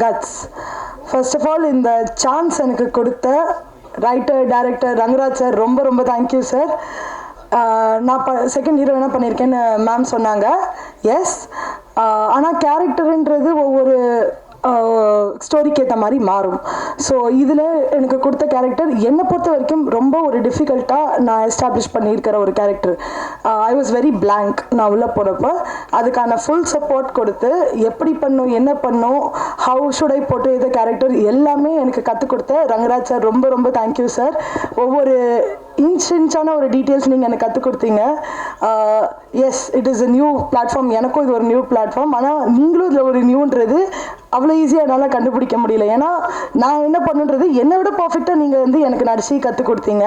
Cuts. First of all இந்த chance எனக்கு கொடுத்த ரைட்டர் டைரக்டர் ரங்கராஜ் சார் ரொம்ப ரொம்ப தேங்க்யூ சார். நான் செகண்ட் ஹீரோயினாக பண்ணியிருக்கேன்னு மேம் சொன்னாங்க. எஸ், ஆனால் கேரக்டருன்றது ஒவ்வொரு ஸ்டோரிக்கு ஏற்ற மாதிரி மாறும். ஸோ இதில் எனக்கு கொடுத்த கேரக்டர் என்னை பொறுத்த வரைக்கும் ரொம்ப ஒரு டிஃபிகல்ட்டாக நான் எஸ்டாப்ளிஷ் பண்ணியிருக்கிற ஒரு character. I was very blank நான் உள்ளே போகிறப்ப. அதுக்கான ஃபுல் சப்போர்ட் கொடுத்து எப்படி பண்ணும் என்ன பண்ணும் ஹவு ஷுட் ஐ போட்டு இந்த கேரக்டர் எல்லாமே எனக்கு கற்றுக் கொடுத்த ரங்கராஜ் சார் ரொம்ப ரொம்ப தேங்க்யூ சார். ஒவ்வொரு இன்ச்சான ஒரு டீட்டெயில்ஸ் நீங்கள் எனக்கு கற்றுக் கொடுத்தீங்க. Yes, it is a new platform. எனக்கும் இது ஒரு நியூ பிளாட்ஃபார்ம். ஆனால் நீங்களும் இதில் ஒரு நியூன்றது அவ்வளோ ஈஸியாக என்னால் கண்டுபிடிக்க முடியல. ஏன்னா நான் என்ன பண்ணுன்றது என்னை விட பர்ஃபெக்டாக நீங்கள் வந்து எனக்கு நடிச்சு கற்றுக் கொடுத்தீங்க.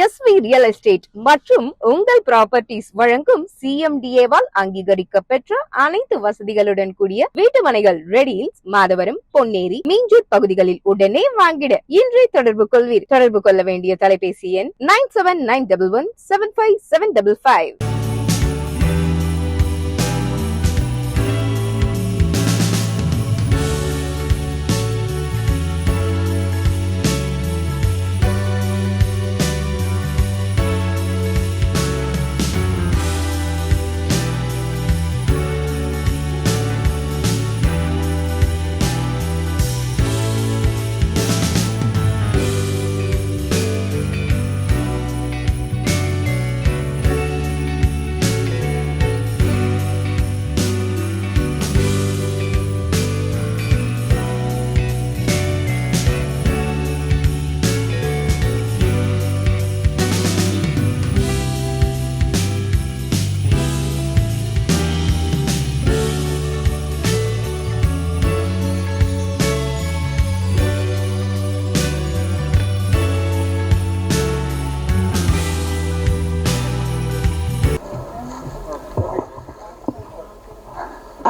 எஸ்வி ரியல் எஸ்டேட் மற்றும் உங்கள் ப்ராப்பர்ட்டிஸ் வழங்கும் CMDA-வால் அங்கீகரிக்கப்பெற்ற அனைத்து வசதிகளுடன் கூடிய வீட்டுமனைகள் ரெடியில்ஸ், மாதவரம், பொன்னேரி, மீஞ்சூர் பகுதிகளில் உடனே வாங்கிட இன்றே தொடர்பு கொள்வீர். தொடர்பு கொள்ள வேண்டிய தொலைபேசி எண் 9791175755.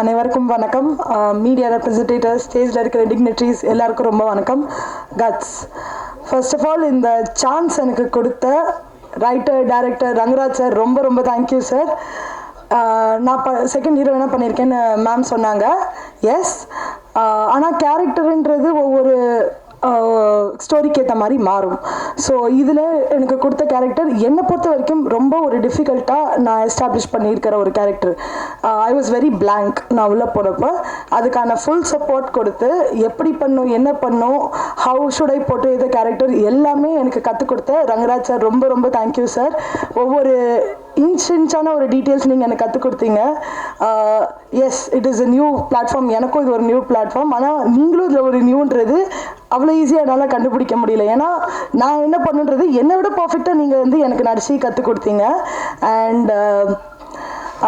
அனைவருக்கும் வணக்கம். மீடியா ரெப்ரசன்டேட்டிவ்ஸ், ஸ்டேஜில் இருக்கிற டிக்னிட்ரிஸ் எல்லாருக்கும் ரொம்ப வணக்கம். கட்ஸ். ஃபர்ஸ்ட் ஆஃப் ஆல் இந்த சான்ஸ் எனக்கு கொடுத்த ரைட்டர் டைரக்டர் ரங்கராஜ் சார் ரொம்ப ரொம்ப தேங்க்யூ சார். நான் செகண்ட் ஹீரோயினாக பண்ணியிருக்கேன்னு மேம் சொன்னாங்க. எஸ், ஆனால் கேரக்டருன்றது ஒவ்வொரு ஸ்டோரிக்கு ஏற்ற மாதிரி மாறும். ஸோ இதில் எனக்கு கொடுத்த கேரக்டர் என்னை பொறுத்த வரைக்கும் ரொம்ப ஒரு டிஃபிகல்ட்டாக நான் எஸ்டாப்ளிஷ் பண்ணியிருக்கிற ஒரு character. I was very blank நான் உள்ளே போகிறப்ப. அதுக்கான ஃபுல் சப்போர்ட் கொடுத்து எப்படி பண்ணும் என்ன பண்ணும் ஹவு ஷுட் ஐ போட்டு இந்த கேரக்டர் எல்லாமே எனக்கு கற்றுக் கொடுத்த ரங்கராஜ் சார் ரொம்ப ரொம்ப தேங்க்யூ சார். ஒவ்வொரு இன்ச்சான ஒரு டீட்டெயில்ஸ் நீங்கள் எனக்கு கற்றுக் கொடுத்தீங்க. Yes, it is a new platform. எனக்கும் இது ஒரு நியூ பிளாட்ஃபார்ம். ஆனால் நீங்களும் இதில் ஒரு நியூன்றது அவ்வளோ ஈஸியாக என்னால் கண்டுபிடிக்க முடியல. ஏன்னா நான் என்ன பண்ணுன்றது என்னை விட பர்ஃபெக்டாக நீங்கள் வந்து எனக்கு நடிச்சு கற்றுக் கொடுத்தீங்க. அண்ட்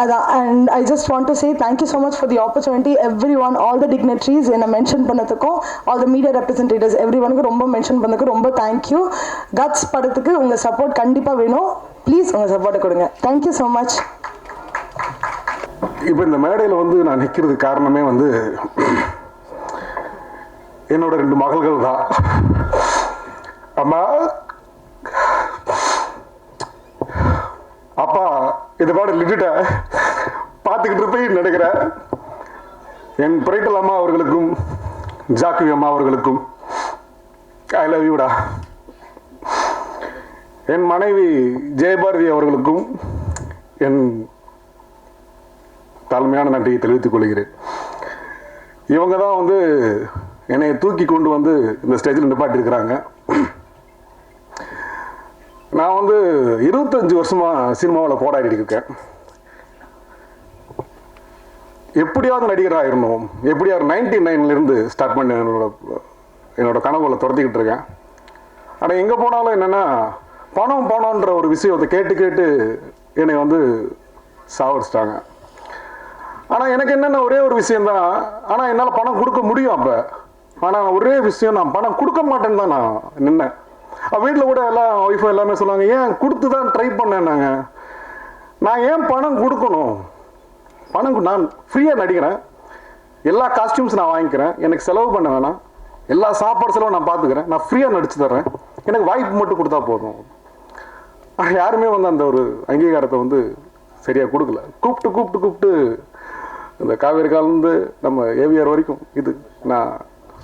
அதான். And I just want to say thank you so much for the opportunity every one, all the dignitaries என்னை மென்ஷன் பண்ணதுக்கும், all the media representatives every ஒனுக்கு ரொம்ப மென்ஷன் பண்ணதுக்கு ரொம்ப தேங்க்யூ. கட்ஸ் படத்துக்கு உங்கள் சப்போர்ட் கண்டிப்பாக வேணும். ப்ளீஸ் உங்கள் சப்போர்ட்டை கொடுங்க. Thank you so much. இப்போ இந்த மேடையில் வந்து நான் நிற்கிறது காரணமே வந்து என்னோட 2 மகள்கள் தான். அம்மா, அப்பா இந்த பாடம் லிட்டுட்ட பார்த்துக்கிட்டு இருப்பேன் நினைக்கிறேன். என் பிரைட்டல் அம்மா அவர்களுக்கும் ஜாக்கி அம்மா அவர்களுக்கும் ஐ லவ் யூடா. என் மனைவி ஜெயபாரதி அவர்களுக்கும் என் தாழ்மையான நன்றியை தெரிவித்துக் கொள்கிறேன். இவங்க தான் வந்து என்னை தூக்கி கொண்டு வந்து இந்த ஸ்டேஜில் நிப்பாட்டிருக்கிறாங்க. நான் வந்து 25 வருஷமாக சினிமாவில் போராடிட்டு இருக்கேன். எப்படியாவது நடிகராக ஆயிடணும், எப்படியாவது 99 ஸ்டார்ட் பண்ணி என்னோட கனவுகளை துரத்திக்கிட்டு இருக்கேன். ஆனால் எங்கே போனாலும் என்னென்னா பணம்ன்ற ஒரு விஷயத்தை கேட்டு என்னை வந்து சாவடிச்சிட்டாங்க. ஆனால் எனக்கு என்னென்ன ஒரே ஒரு விஷயந்தான், ஆனால் என்னால் பணம் கொடுக்க முடியும். அப்போ ஆனால் ஒரே விஷயம், நான் பணம் கொடுக்க மாட்டேன்னு தான் நான் நின்னேன். வீட்டில் கூட எல்லாம் ஒய்ஃபும் எல்லாமே சொல்லுவாங்க, ஏன் கொடுத்து தான் ட்ரை பண்ணேன்னாங்க. நான் ஏன் பணம் கொடுக்கணும்? பணம் நான் ஃப்ரீயாக நடிக்கிறேன், எல்லா காஸ்டியூம்ஸ் நான் வாங்கிக்கிறேன், எனக்கு செலவு பண்ண வேணாம், எல்லா சாப்பாடு செலவும் நான் பார்த்துக்கிறேன், நான் ஃப்ரீயாக நடிச்சு தர்றேன், எனக்கு வாய்ப்பு மட்டும் கொடுத்தா போதும். யாருமே வந்து அந்த ஒரு அங்கீகாரத்தை வந்து சரியாக கொடுக்கல. கூப்பிட்டு இந்த காவேரி காலேருந்து நம்ம ஏவிஆர் வரைக்கும் இது நான்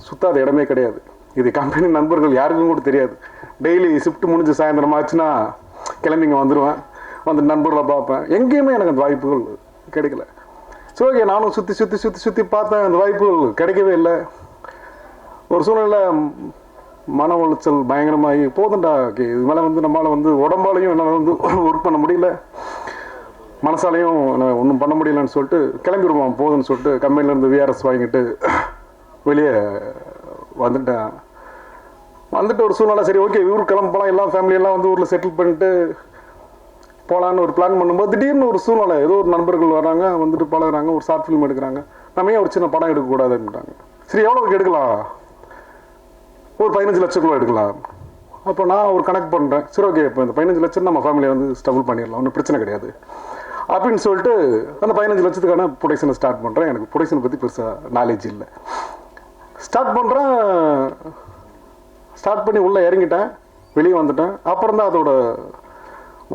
சுத்தாத இடமே கிடையாது. இது கம்பெனி நண்பர்கள் யாருக்கும் கூட தெரியாது. டெய்லி ஷிஃப்ட் முடிஞ்சு சாயந்தரம் ஆச்சுன்னா கிளம்பிங்க வந்துடுவேன், வந்து நண்பர்களை பார்ப்பேன். எங்கேயுமே எனக்கு அந்த வாய்ப்புகள் கிடைக்கல. ஸோ ஓகே, நானும் சுற்றி சுற்றி சுற்றி சுற்றி பார்த்தேன், அந்த வாய்ப்புகள் கிடைக்கவே இல்லை. ஒரு சூழ்நிலை மன உளைச்சல் பயங்கரமாகி போதுண்டா, ஓகே இது மேலே வந்து நம்மளால் வந்து உடம்பாலையும் என்னால் வந்து ஒர்க் பண்ண முடியல, மனசாலையும் ஒன்றும் பண்ண முடியலன்னு சொல்லிட்டு கிளம்பிடுவோம் போதுன்னு சொல்லிட்டு கம்பெனிலேருந்து விஆர்எஸ் வாங்கிட்டு வெளியே வந்துட்டேன். வந்துட்டு ஒரு சூழ்நிலை சரி ஓகே ஊர் கிளம்பலாம், எல்லாம் ஃபேமிலியெல்லாம் வந்து ஊரில் செட்டில் பண்ணிட்டு போகலான்னு ஒரு பிளான் பண்ணும்போது திடீர்னு ஒரு சூழ்நிலை, ஏதோ ஒரு நண்பர்கள் வராங்க, வந்துட்டு பழகுறாங்க, ஒரு ஷார்ட் ஃபிலிம் எடுக்கிறாங்க. நம்ம ஏன் ஒரு சின்ன படம் எடுக்கக்கூடாதுன்ட்டாங்க. சரி எவ்வளோக்கு எடுக்கலாம், ஒரு 15 லட்சம் எடுக்கலாம். அப்போ நான் ஒரு கணக்கு பண்ணுறேன், சரி ஓகே இப்போ இந்த 15 லட்சம் நம்ம ஃபேமிலியை வந்து ஸ்டபுள் பண்ணிடலாம், ஒன்றும் பிரச்சனை கிடையாது அப்படின்னு சொல்லிட்டு அந்த 15 லட்சத்துக்கான ப்ரொடக்ஷனை ஸ்டார்ட் பண்ணுறேன். எனக்கு ப்ரொடக்ஷனை பற்றி பெருசாக நாலேஜ் இல்லை. ஸ்டார்ட் பண்ணுறேன், ஸ்டார்ட் பண்ணி உள்ளே இறங்கிட்டேன், வெளியே வந்துட்டேன். அப்புறம் தான் அதோட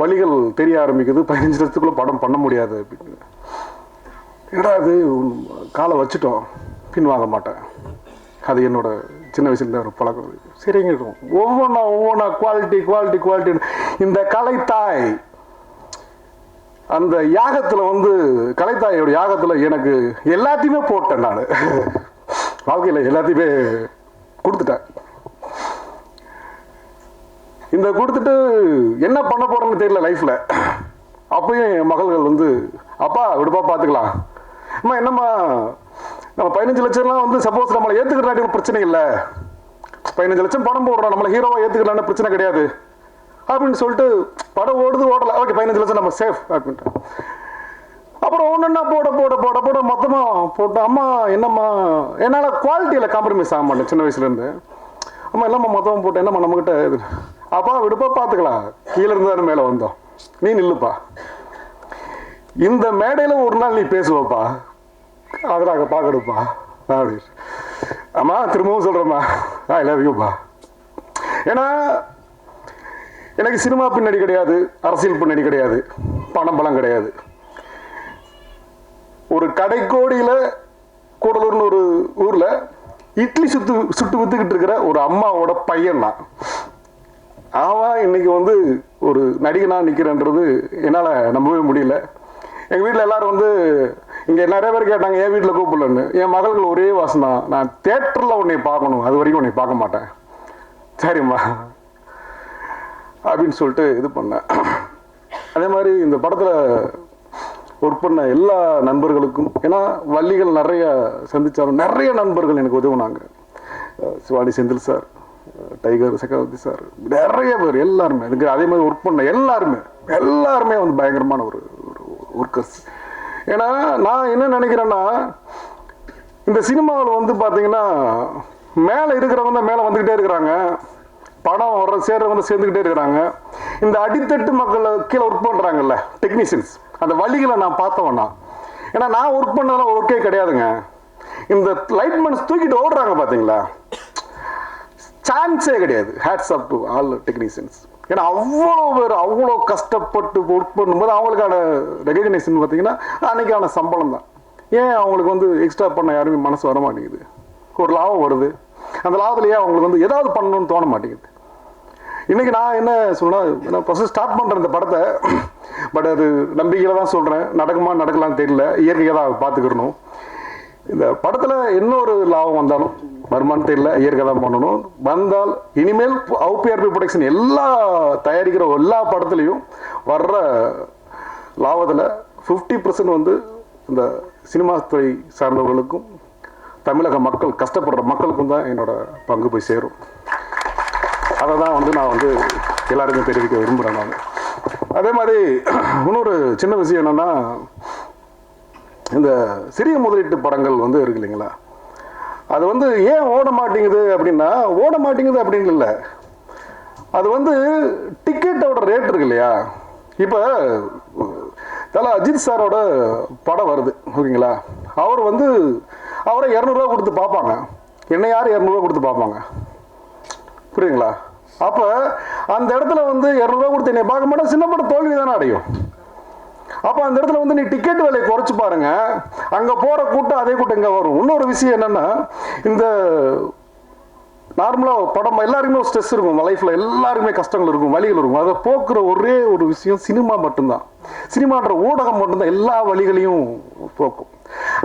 வழிகள் தெரிய ஆரம்பிக்குது. 15 லட்சத்துக்குள்ளே படம் பண்ண முடியாது அப்படின்னு. ஏடா அது காலை வச்சுட்டோம், பின் வாங்க மாட்டேன். அது என்னோட சின்ன வயசுலேருந்து ஒரு பழக்கம். சரிங்க, ஒவ்வொன்றா குவாலிட்டி குவாலிட்டி குவாலிட்டி. இந்த கலைத்தாய் அந்த யாகத்தில் வந்து கலைத்தாயோட யாகத்தில் எனக்கு எல்லாத்தையுமே போட்டேன். நான் வாழ்க்கையில் எல்லாத்தையுமே கொடுத்துட்டேன். இந்த கொடுத்துட்டு என்ன பண்ண போறேன்னு தெரியல லைஃப்ல. அப்பயும் என் மகள்கள் வந்து அப்பா விடுப்பா பார்த்துக்கலாம், அம்மா என்னம்மா நம்ம 15 லட்சம்லாம் வந்து சப்போஸ் நம்மளை ஏற்றுக்கிறாட்டி பிரச்சனை இல்லை, 15 லட்சம் படம் போடுறோம், நம்மளை ஹீரோவாக ஏற்றுக்கலான்னு பிரச்சனை கிடையாது அப்படின்னு சொல்லிட்டு படம் ஓடுது ஓடலை, ஓகே 15 லட்சம் நம்ம சேஃப் அப்படின்ட்டு. அப்புறம் ஒன்றுன்னா போட போட போட போட மொத்தமாக போட்டு அம்மா என்னம்மா என்னால் குவாலிட்டியில் காம்ப்ரமைஸ் ஆக மாட்டேன் சின்ன வயசுலேருந்து. அம்மா என்னம்மா மொத்தமாக போட்டேன், என்னம்மா நம்மகிட்ட இது அப்பா விடுப்பா பார்த்துக்கலாம், கீழே இருந்தாலும் மேலே வந்தோம், நீ நில்லுப்பா, இந்த மேடையில் ஒரு நாள் நீ பேசுவப்பா, அதனாக பார்க்கணுப்பா அப்படி. அம்மா திரும்பவும் சொல்கிறேம்மா ஐ லவ் யூப்பா. ஏன்னா எனக்கு சினிமா பின்னாடி கிடையாது, அரசியல் பின்னாடி கிடையாது, பணம் பலம் கிடையாது. ஒரு கடைக்கோடியில் கூடலூர்னு ஒரு ஊரில் இட்லி சுட்டு வித்துக்கிட்டு இருக்கிற ஒரு அம்மாவோட பையன் தான். அவன் இன்னைக்கு வந்து ஒரு நடிகனாக நிற்கிறன்றது என்னால் நம்பவே முடியல. எங்கள் வீட்டில் எல்லாரும் வந்து இங்கே நிறைய பேர் கேட்டாங்க என் வீட்டில் கூப்பிடலன்னு. என் மகள்கள் ஒரே வாசம் தான், நான் தேட்டரில் உன்னை பார்க்கணும், அது வரைக்கும் உன்னை பார்க்க மாட்டேன், சரிம்மா அப்படின்னு சொல்லிட்டு இது பண்ணேன். அதே மாதிரி இந்த படத்தில் ஒர்க் பண்ண எல்லா நண்பர்களுக்கும், ஏன்னா வள்ளிகள் நிறைய சந்திச்சாலும் நிறைய நண்பர்கள் எனக்கு உதவுனாங்க. சிவானி செந்தில் சார், டைகர் சக்கரவர்த்தி சார், நிறைய பேர் எல்லாருமே எனக்கு அதே மாதிரி ஒர்க் பண்ண எல்லாருமே வந்து பயங்கரமான ஒரு ஒர்க்கர்ஸ். ஏன்னா நான் என்ன நினைக்கிறேன்னா இந்த சினிமாவில் வந்து பார்த்தீங்கன்னா மேலே இருக்கிறவங்க மேலே வந்துக்கிட்டே இருக்கிறாங்க, படம் வர்ற சேர்றவங்க சேர்ந்துக்கிட்டே இருக்கிறாங்க. இந்த அடித்தட்டு மக்களை கீழே ஒர்க் பண்ணுறாங்கல்ல டெக்னீஷியன்ஸ், அந்த வழிகளை நான் பார்த்தவண்ணா. ஏன்னா நான் ஒர்க் பண்ணதெல்லாம் ஒர்க்கே கிடையாதுங்க. இந்த லைட்மேன்ஸ் தூக்கிட்டு ஓடுறாங்க பார்த்தீங்களா, சான்ஸே கிடையாது. Hats off to all technicians. ஏன்னா அவ்வளோ பேர் அவ்வளோ கஷ்டப்பட்டு ஒர்க் பண்ணும்போது அவங்களுக்கான ரெகக்னேஷன் பார்த்தீங்கன்னா அன்னைக்கான சம்பளம் தான். ஏன் அவங்களுக்கு வந்து எக்ஸ்ட்ரா பண்ண யாருமே மனசு வர மாட்டேங்குது. ஒரு லாபம் வருது, அந்த லாபத்துலேயே அவங்களுக்கு வந்து ஏதாவது பண்ணணும்னு தோண மாட்டேங்குது. இன்றைக்கி நான் என்ன சொன்னால் ஃபஸ்ட்டு ஸ்டார்ட் பண்ணுறேன் இந்த படத்தை, பட் அது நம்பிக்கையில் தான் சொல்கிறேன், நடக்குமா நடக்கலான்னு தெரியல, இயற்கையாக தான் பார்த்துக்கிறணும். இந்த படத்தில் இன்னொரு லாபம் வந்தாலும் வருமானம் தெரியல, இயற்கை தான் பண்ணணும். வந்தால் இனிமேல் OPRP ப்ரொடக்ஷன் எல்லா தயாரிக்கிற எல்லா படத்துலையும் வர்ற லாபத்தில் 50% வந்து இந்த சினிமா துறை சார்ந்தவர்களுக்கும் தமிழக மக்கள் கஷ்டப்படுற மக்களுக்கும் தான் என்னோட பங்கு போய் சேரும். அதை தான் வந்து நான் வந்து எல்லாருக்கும் தெரிவிக்க விரும்புகிறேன். நான் அதே மாதிரி இன்னொரு சின்ன விஷயம் என்னென்னா, இந்த சிறிய முதலீட்டு படங்கள் வந்து இருக்கு இல்லைங்களா, அது வந்து ஏன் ஓட மாட்டேங்குது அப்படின்னா, ஓட மாட்டேங்குது அப்படின்னு இல்லை, அது வந்து டிக்கெட்டோட ரேட் இருக்கு இல்லையா. இப்போ தலை அஜித் சாரோட படம் வருது ஓகேங்களா, அவர் வந்து அவரை 200 ரூபா கொடுத்து பார்ப்பாங்க, என்ன யார் 200 ரூபா கொடுத்து பார்ப்பாங்க, புரியுங்களா. அப்போ அந்த இடத்துல வந்து 200 ரூபா கொடுத்து என்னை பார்க்க மாட்டேன், சின்ன படம் தோல்வி தானே அடையும். அப்போ அந்த இடத்துல வந்து நீ டிக்கெட் விலையை குறைச்சி பாருங்க, அங்கே போகிற கூட்டம் அதே கூட்டம் இங்கே வரும். இன்னொரு விஷயம் என்னென்னா, இந்த நார்மலாக படம் எல்லாருக்குமே ஒரு ஸ்ட்ரெஸ் இருக்கும், லைஃப்பில் எல்லாருக்குமே கஷ்டங்கள் இருக்கும், வலிகள் இருக்கும். அதை போக்குற ஒரே ஒரு விஷயம் சினிமா மட்டும்தான். சினிமான்ற ஊடகம் மட்டும்தான் எல்லா வழிகளையும் போக்கும்.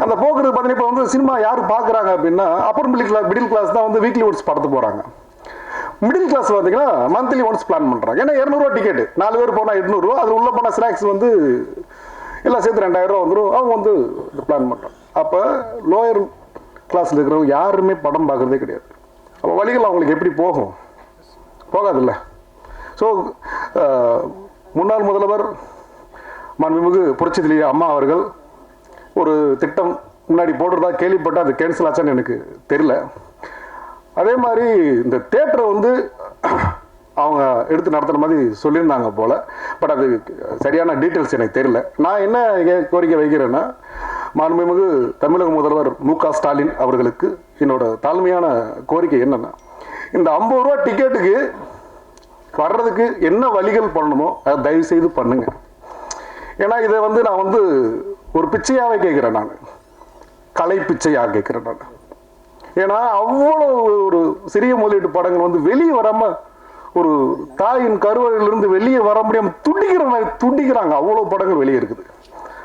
அந்த போக்குறது பார்த்தீங்கன்னா இப்போ வந்து சினிமா யார் பார்க்குறாங்க அப்படின்னா அப்பர் மிடில் கிளாஸ் தான் வந்து வீக்லி ஒன்ஸ் படத்துக்கு போகிறாங்க. மிடில் கிளாஸ் பார்த்தீங்கன்னா மந்த்லி ஒன்ஸ் பிளான் பண்ணுறாங்க. ஏன்னா 200 டிக்கெட்டு, 4 பேர் போனால் 800, அதில் உள்ள போனால் ஸ்நாக்ஸ் வந்து எல்லாம் சேர்த்து 2000 வந்துடும். அவங்க வந்து பிளான் பண்ணுறாங்க. அப்போ லோயர் கிளாஸில் இருக்கிறவங்க யாருமே படம் பார்க்குறதே கிடையாது. அப்போ வழிகள் அவங்களுக்கு எப்படி போகும்? போகாதுல்ல. ஸோ முன்னாள் முதல்வர் மாண்புமிகு புரட்சித்தலைவி அம்மா அவர்கள் ஒரு திட்டம் முன்னாடி போடுறதா கேள்விப்பட்டு அது கேன்சல் ஆச்சான்னு எனக்கு தெரியல. அதே மாதிரி இந்த தேட்டரை வந்து அவங்க எடுத்து நடத்துகிற மாதிரி சொல்லியிருந்தாங்க போல். பட் அது சரியான டீட்டெயில்ஸ் எனக்கு தெரியல. நான் என்ன கோரிக்கை வைக்கிறேன்னா, மாண்புமிகு தமிழக முதல்வர் மு.க. ஸ்டாலின் அவர்களுக்கு என்னோட தாழ்மையான கோரிக்கை என்னென்னா, இந்த 50 ரூபா டிக்கெட்டுக்கு வர்றதுக்கு என்ன வழிகள் பண்ணணுமோ அதை தயவு செய்து பண்ணுங்க. ஏன்னா இதை வந்து நான் வந்து ஒரு பிச்சையாகவே கேட்குறேன், நான் கலை பிச்சையாக கேட்குறேன் நான். ஏன்னா அவ்வளோ ஒரு சிறிய முதலீட்டு படங்கள் வந்து வெளியே வராமல், ஒரு தாயின் கருவறையிலிருந்து வெளியே வர முடியாமல் துடிக்கிற மாதிரி துடிக்கிறாங்க. அவ்வளோ படங்கள் வெளியே இருக்குது.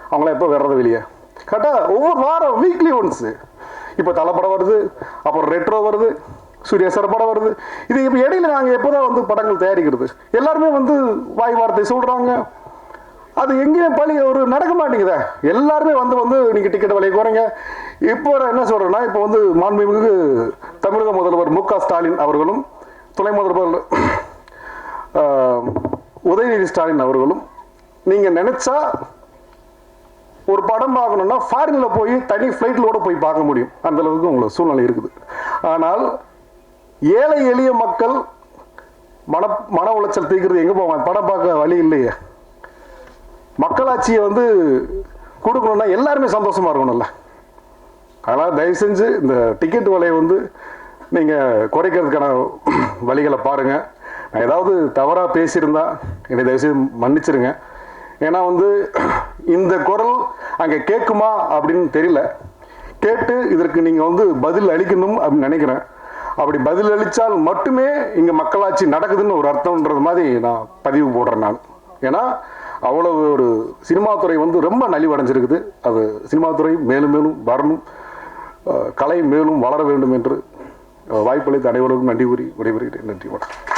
அவங்களாம் எப்போ வர்றது வெளியே? கரெக்டாக ஒவ்வொரு வாரம் வீக்லி ஒன்ஸு. இப்போ தலை படம் வருது, அப்புறம் ரெட்ரோ வருது, சூர்யா சார் படம் வருது. இது இப்போ இடையில நாங்கள் எப்போ தான் வந்து படங்கள் தயாரிக்கிறது? எல்லாருமே வந்து வாய் வார்த்தை சொல்கிறாங்க. அது எங்கேயும் பழி ஒரு நடக்க மாட்டேங்குதே. எல்லாருமே வந்து நீங்கள் டிக்கெட் விலையை குறைங்க. இப்போ என்ன சொல்கிறேன்னா, இப்போ வந்து மாண்புமிகு தமிழக முதல்வர் மு.க. ஸ்டாலின் அவர்களும் துணை முதல்வர் உதயநிதி ஸ்டாலின் அவர்களும் நீங்கள் நினைச்சா ஒரு படம் பார்க்கணும்னா ஃபாரின்ல போய் தனி ஃப்ளைட்லோட போய் பார்க்க முடியும். அந்த அளவுக்கு உங்களுக்கு சூழ்நிலை இருக்குது. ஆனால் ஏழை எளிய மக்கள் மன உளைச்சல் தீர்க்கிறது எங்கே போவாங்க? படம் பார்க்க வழி இல்லையே. மக்களாட்சியை வந்து கொடுக்கணும்னா எல்லாருமே சந்தோஷமா இருக்கணும்ல. அதனால் தயவு செஞ்சு இந்த டிக்கெட் விலையை வந்து நீங்கள் குறைக்கிறதுக்கான வழிகளை பாருங்கள். நான் ஏதாவது தவறாக பேசியிருந்தா என்னை தயவுசெய்து மன்னிச்சிருங்க. ஏன்னா வந்து இந்த குரல் அங்கே கேட்குமா அப்படின்னு தெரியல. கேட்டு இதற்கு நீங்கள் வந்து பதில் அளிக்கணும் அப்படின்னு நினைக்கிறேன். அப்படி பதில் அளித்தால் மட்டுமே இங்கே மக்களாட்சி நடக்குதுன்னு ஒரு அர்த்தம்ன்றது மாதிரி நான் பதிவு போடுறேன் நான். ஏன்னா அவ்வளவு ஒரு சினிமாத்துறை வந்து ரொம்ப நலிவடைஞ்சிருக்குது. அது சினிமாத்துறை மேலும் மேலும் வரணும், கலை மேலும் வளர வேண்டும் என்று வாய்ப்பளித்த அனைவருக்கும் நன்றி கூறி விடைபெறுகிறேன். நன்றி வணக்கம்.